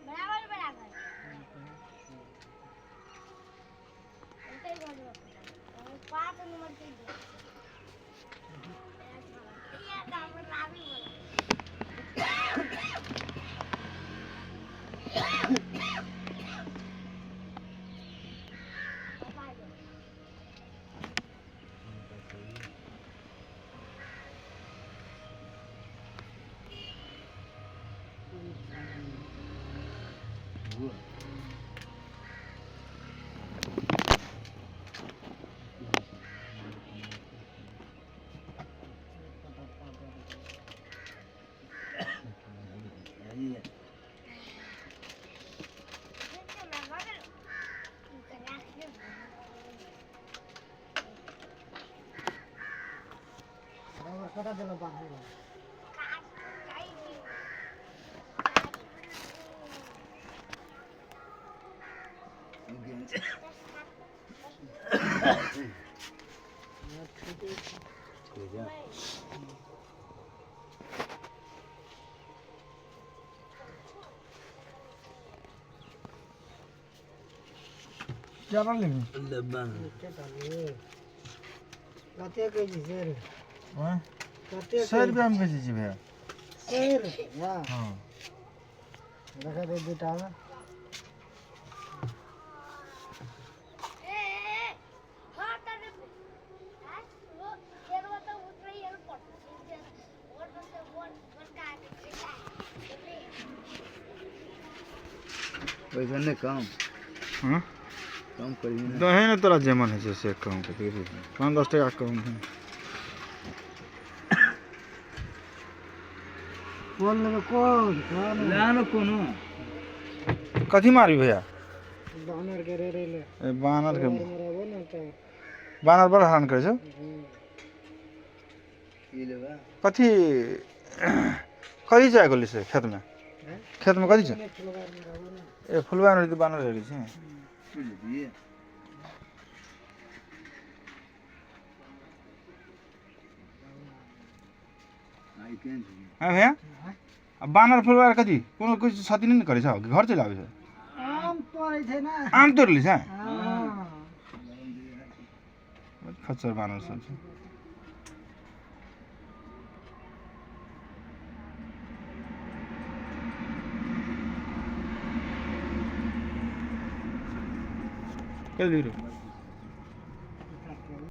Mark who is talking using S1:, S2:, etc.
S1: बराबर बराबर पाँच नंबर के कटा देना बाहर
S2: ज्यादा लेंगे
S1: कते के जी सर
S2: हाँ
S1: कते
S2: 100 रुपया में बेची छी भैया
S1: सर या
S2: हाँ
S1: रखा दे बेटा में
S3: पैसा नहीं कम
S2: हाँ
S3: कम करिए ना
S2: दहे ना तोरा जेमन है से कम के 5-10 टका कम है
S1: कौन लगे कौन
S3: लानो कोनो
S2: कथी मारी भैया
S1: बानर के रे ले
S2: बानर के
S1: मराबो ना तो
S2: बानर बड़ा हरान करे छो
S3: ये लेबा
S2: कथी कथी जाय गोली से खेत में कथी छै ए फुलवा में बानर रहै छै
S3: सुन दिए आई कैन
S2: हाँ भैया अब बानर फुलवा कथी कोनो कुछ क्षति नहीं करे छ घर चलि आबै छै
S1: आम तोड़े थे ना
S2: आम तोड़ ली छै
S1: हां
S2: खच्चर बानर सब छै चल दी रे